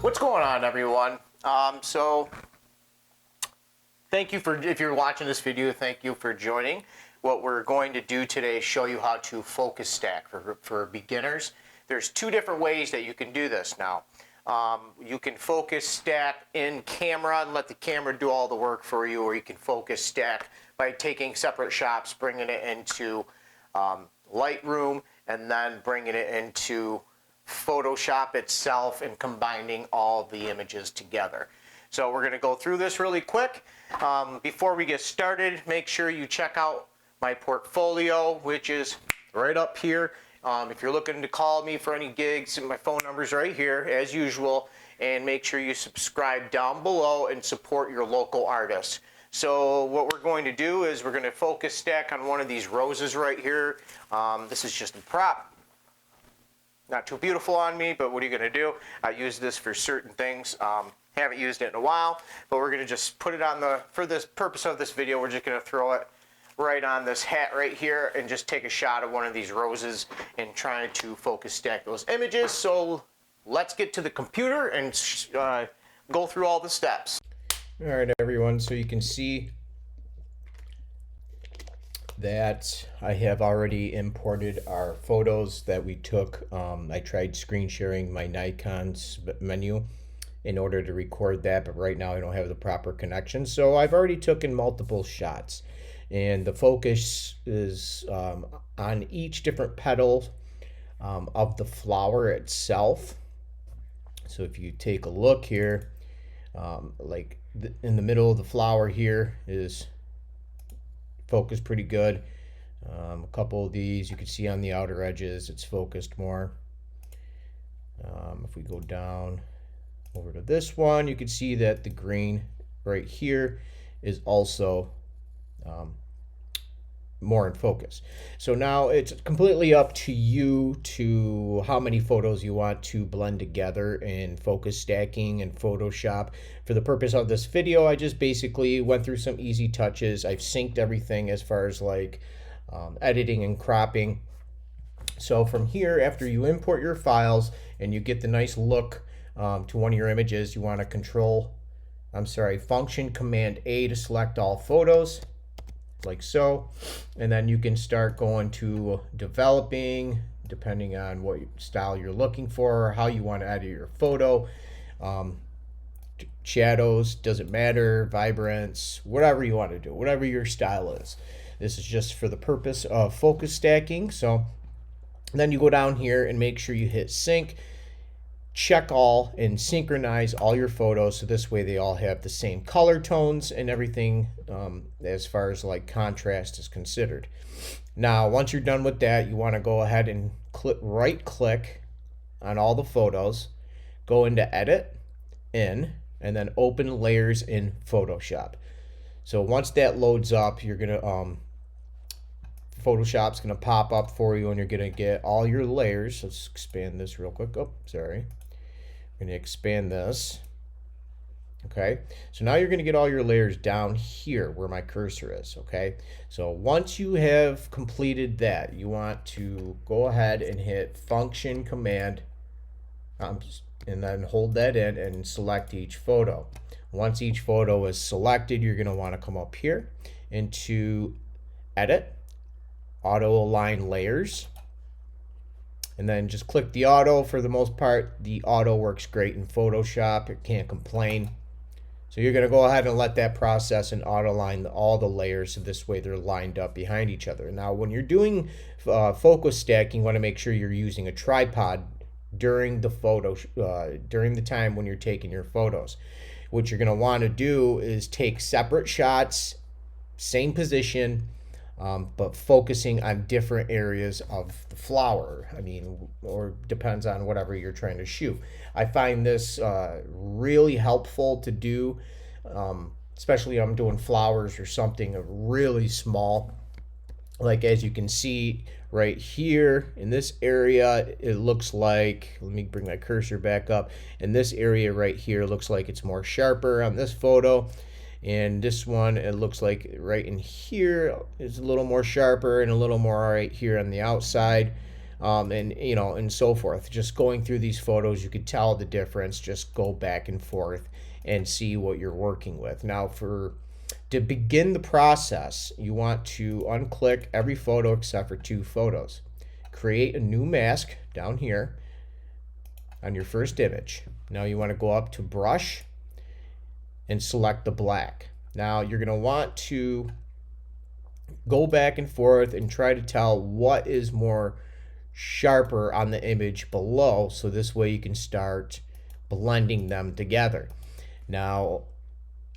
What's going on, everyone? So thank you for, if you're watching this video, thank you for joining. What we're going to do today is show you how to focus stack for beginners. There's two different ways that you can do this now. You can focus stack in camera and let the camera do all the work for you, or you can focus stack by taking separate shots, bringing it into Lightroom, and then bringing it into Photoshop itself and combining all the images together. So we're going to go through this really quick. Before we get started, make sure you check out my portfolio, which is right up here. If you're looking to call me for any gigs, my phone number's right here as usual, and make sure you subscribe down below and support your local artists. So what we're going to do is we're going to focus stack on one of these roses right here. This is just a prop. Not too beautiful on me, but what are you going to do? I use this for certain things. Haven't used it in a while, but we're going to just put it on the, for this purpose of this video, we're just going to throw it right on this hat right here and just take a shot of one of these roses and trying to focus stack those images. So let's get to the computer and go through all the steps. All right, everyone, so you can see that I have already imported our photos that we took. I tried screen sharing my Nikon's menu in order to record that, but right now I don't have the proper connection. So I've already taken multiple shots, and the focus is on each different petal of the flower itself. So if you take a look here, like in the middle of the flower here is focused pretty good. A couple of these you can see on the outer edges it's focused more. If we go down over to this one, you can see that the green right here is also more in focus. So now it's completely up to you to how many photos you want to blend together in focus stacking and Photoshop. For the purpose of this video, I just basically went through some easy touches. I've synced everything as far as like editing and cropping. So from here, after you import your files and you get the nice look to one of your images, you want to function Command A to select all photos, like so, and then you can start going to developing depending on what style you're looking for or how you want to edit your photo. Shadows, doesn't matter, vibrance, whatever you want to do, whatever your style is. This is just for the purpose of focus stacking. So then you go down here and make sure you hit sync, check all, and synchronize all your photos so this way they all have the same color tones and everything as far as like contrast is considered. Now once you're done with that, you want to go ahead and right click on all the photos, go into edit, in, and then open layers in Photoshop. So once that loads up, you're gonna Photoshop's gonna pop up for you and you're gonna get all your layers. Let's expand this real quick. Oh, sorry. I'm going to expand this. Okay, so now you're going to get all your layers down here where my cursor is. Okay, so once you have completed that, you want to go ahead and hit Function Command and then hold that in and select each photo. Once each photo is selected, you're going to want to come up here into Edit, Auto Align Layers, and then just click the auto. For the most part, the auto works great in Photoshop. It can't complain. So you're going to go ahead and let that process and auto align all the layers so this way they're lined up behind each other. Now when you're doing focus stacking, you want to make sure you're using a tripod during the during the time when you're taking your photos. What you're going to want to do is take separate shots, same position, but focusing on different areas of the flower. I mean, or depends on whatever you're trying to shoot. I find this really helpful to do, especially I'm doing flowers or something really small. Like as you can see right here in this area, it looks like, let me bring my cursor back up, in this area right here looks like it's more sharper on this photo. And this one, it looks like right in here is a little more sharper and a little more right here on the outside. and you know, and so forth. Just going through these photos, you could tell the difference. Just go back and forth and see what you're working with. Now, to begin the process, you want to unclick every photo except for 2 photos. Create a new mask down here on your first image. Now you want to go up to brush and select the black. Now you're going to want to go back and forth and try to tell what is more sharper on the image below, so this way you can start blending them together. Now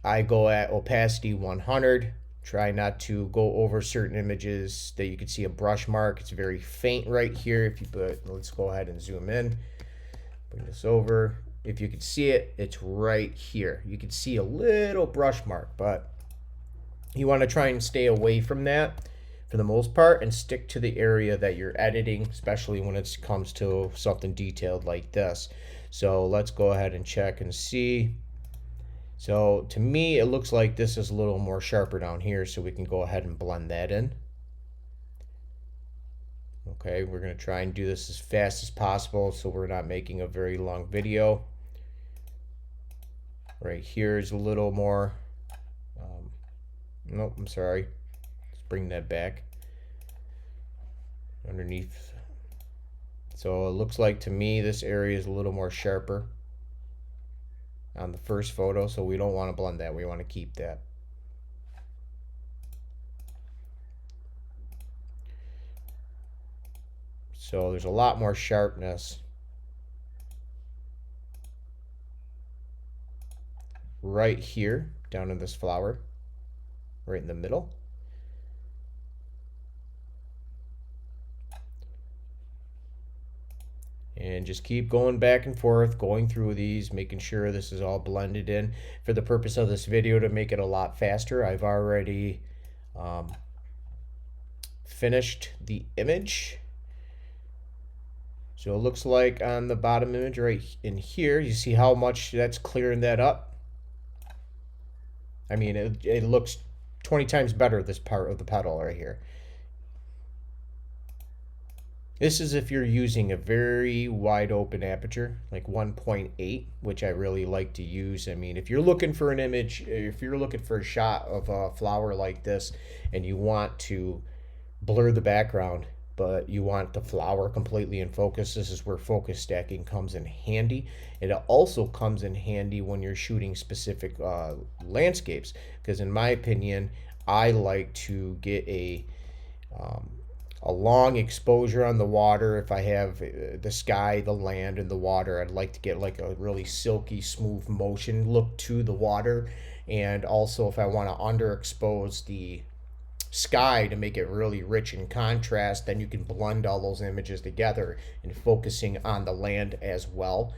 I go at opacity 100. Try not to go over certain images that you can see a brush mark. It's very faint right here. If you put, let's go ahead and zoom in. Bring this over. If you can see it, it's right here. You can see a little brush mark, but you want to try and stay away from that for the most part and stick to the area that you're editing, especially when it comes to something detailed like this. So let's go ahead and check and see. So to me, it looks like this is a little more sharper down here, so we can go ahead and blend that in. Okay, we're going to try and do this as fast as possible so we're not making a very long video. Right here is a little more, nope, I'm sorry. Let's bring that back underneath. So it looks like to me this area is a little more sharper on the first photo, so we don't want to blend that. We want to keep that. So there's a lot more sharpness right here down in this flower, right in the middle. And just keep going back and forth, going through these, making sure this is all blended in. For the purpose of this video, to make it a lot faster, I've already finished the image. So it looks like on the bottom image right in here, you see how much that's clearing that up. I mean, it looks 20 times better, this part of the petal right here. This is if you're using a very wide open aperture, like 1.8, which I really like to use. I mean, if you're looking for an image, if you're looking for a shot of a flower like this and you want to blur the background, but you want the flower completely in focus, this is where focus stacking comes in handy. It also comes in handy when you're shooting specific landscapes, because in my opinion, I like to get a long exposure on the water. If I have the sky, the land, and the water, I'd like to get like a really silky, smooth motion look to the water. And also if I want to underexpose the sky to make it really rich in contrast, then you can blend all those images together and focusing on the land as well.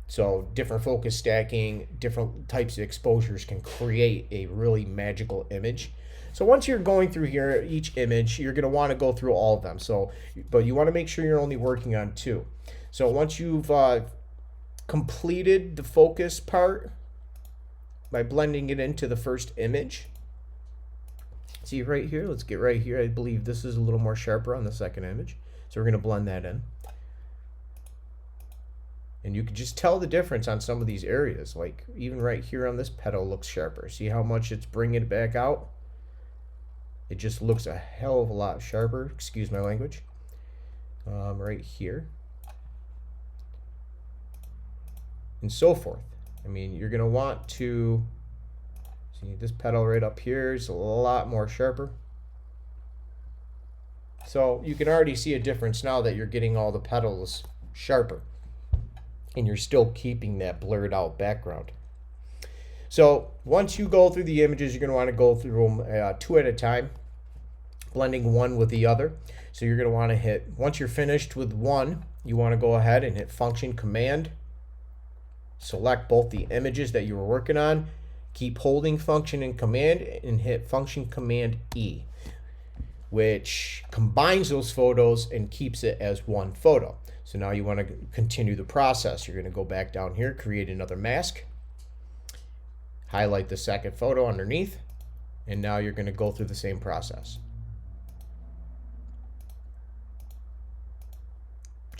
So different focus stacking, different types of exposures can create a really magical image. So once you're going through here, each image, you're going to want to go through all of them. So, but you want to make sure you're only working on 2. So once you've completed the focus part by blending it into the first image, see right here, let's get right here. I believe this is a little more sharper on the second image. So we're going to blend that in. And you can just tell the difference on some of these areas. Like even right here on this petal looks sharper. See how much it's bringing it back out? It just looks a hell of a lot sharper, excuse my language, right here, and so forth. I mean, you're going to want to see this petal right up here is a lot more sharper. So you can already see a difference now that you're getting all the petals sharper, and you're still keeping that blurred out background. So once you go through the images, you're going to want to go through them 2 at a time, blending one with the other. So you're going to want to hit, once you're finished with one, you want to go ahead and hit Function Command, select both the images that you were working on, keep holding Function and Command, and hit Function Command E, which combines those photos and keeps it as one photo. So now you want to continue the process. You're going to go back down here, create another mask, highlight the second photo underneath, and now you're going to go through the same process.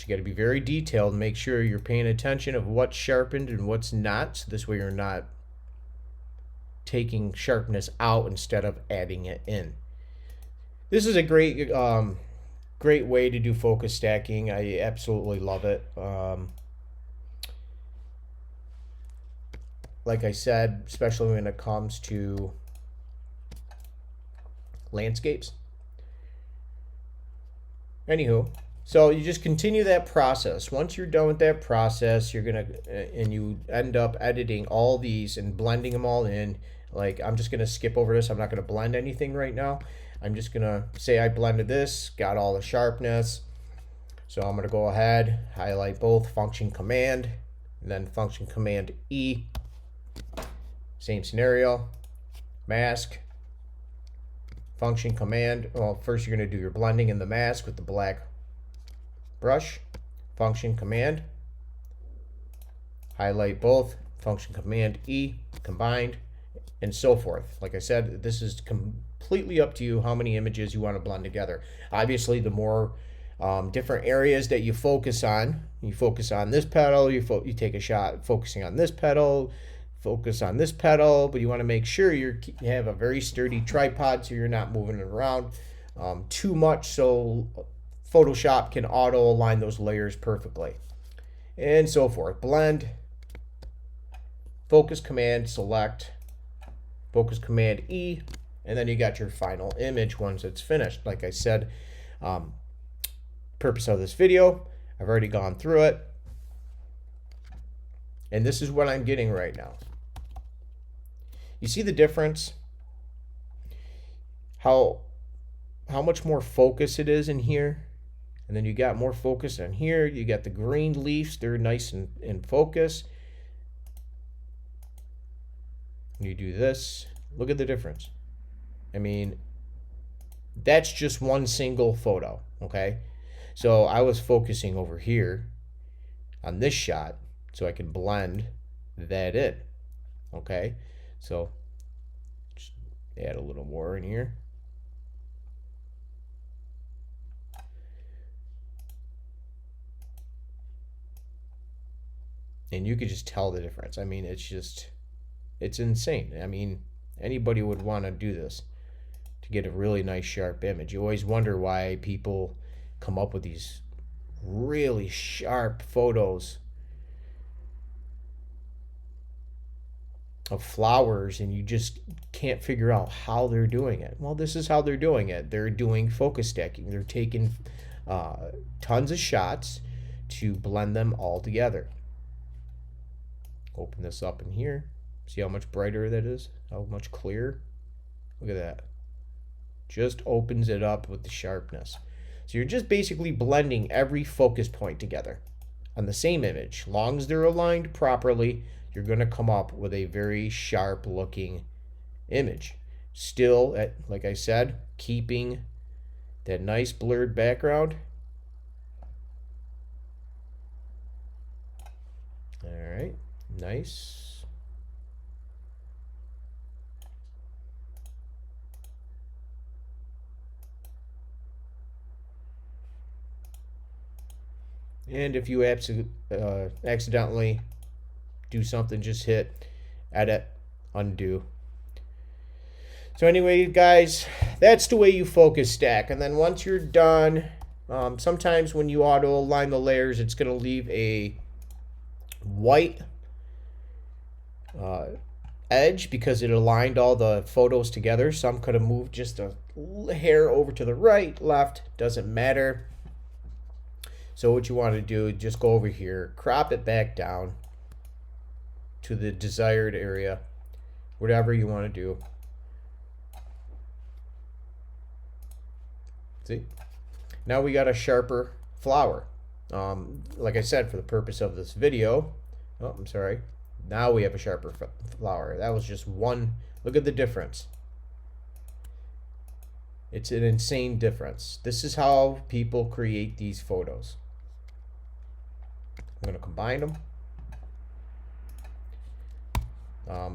you got to be very detailed and make sure you're paying attention of what's sharpened and what's not. So this way you're not taking sharpness out instead of adding it in. This is a great way to do focus stacking. I absolutely love it. Like I said, especially when it comes to landscapes. Anywho, so you just continue that process. Once you're done with that process, you're gonna and you end up editing all these and blending them all in. Like, I'm just gonna skip over this. I'm not gonna blend anything right now. I'm just gonna say I blended this, got all the sharpness. So I'm gonna go ahead, highlight both, function command, and then function command E. Same scenario, mask, function command. Well, first you're going to do your blending in the mask with the black brush, function command, highlight both, function command E, combined, and so forth. Like I said, this is completely up to you how many images you want to blend together. Obviously, the more different areas that you focus on this pedal, you take a shot focusing on this pedal, focus on this pedal, but you want to make sure you have a very sturdy tripod so you're not moving it around too much, so Photoshop can auto align those layers perfectly, and so forth. Blend, focus command, select, focus command E, and then you got your final image once it's finished. Like I said, purpose of this video, I've already gone through it, and this is what I'm getting right now. You see the difference? How much more focus it is in here, and then you got more focus on here. You got the green leaves, they're nice and in focus. You do this, look at the difference. I mean, that's just one single photo, okay? So I was focusing over here on this shot so I can blend that in, okay? So just add a little more in here. And you could just tell the difference. I mean, it's insane. I mean, anybody would want to do this to get a really nice sharp image. You always wonder why people come up with these really sharp photos of flowers, and you just can't figure out how they're doing it. Well, this is how they're doing it. They're doing focus stacking. They're taking tons of shots to blend them all together. Open this up in here. See how much brighter that is? How much clearer? Look at that. Just opens it up with the sharpness. So you're just basically blending every focus point together on the same image. As long as they're aligned properly, you're going to come up with a very sharp looking image. Still, like I said, keeping that nice blurred background. All right, nice. And if you accidentally do something, just hit edit, undo. So anyway, guys, that's the way you focus stack. And then once you're done, sometimes when you auto align the layers, it's going to leave a white edge because it aligned all the photos together. Some could have moved just a hair over to the right, left, doesn't matter. So what you want to do, just go over here, crop it back down to the desired area, whatever you want to do. See? Now we got a sharper flower. Like I said, for the purpose of this video, oh, I'm sorry. Now we have a sharper flower. That was just one. Look at the difference. It's an insane difference. This is how people create these photos. I'm going to combine them.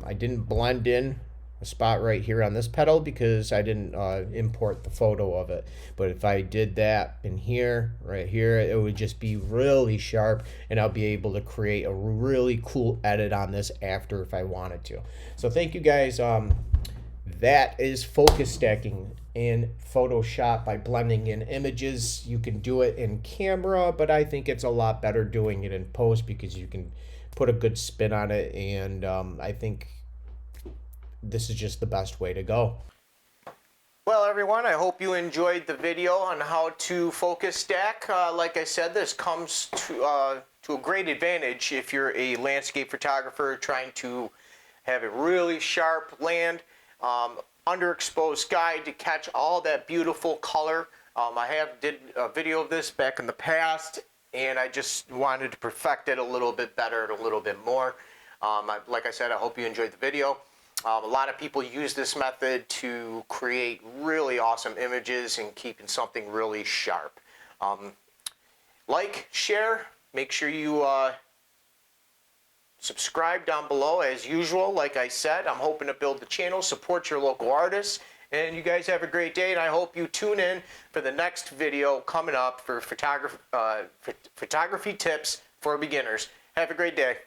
I didn't blend in a spot right here on this petal because I didn't import the photo of it. But if I did that in here, right here, it would just be really sharp, and I'll be able to create a really cool edit on this after if I wanted to. So thank you guys. That is focus stacking in Photoshop by blending in images. You can do it in camera, but I think it's a lot better doing it in post because you can put a good spin on it, and I think this is just the best way to go. Well, everyone, I hope you enjoyed the video on how to focus stack. Like I said, this comes to a great advantage if you're a landscape photographer trying to have a really sharp land, underexposed sky to catch all that beautiful color. I did a video of this back in the past, and I just wanted to perfect it a little bit better and a little bit more. Like I said, I hope you enjoyed the video. A lot of people use this method to create really awesome images and keeping something really sharp. Like, share, make sure you subscribe down below as usual. Like I said, I'm hoping to build the channel, support your local artists, and you guys have a great day, and I hope you tune in for the next video coming up for photography tips for beginners. Have a great day.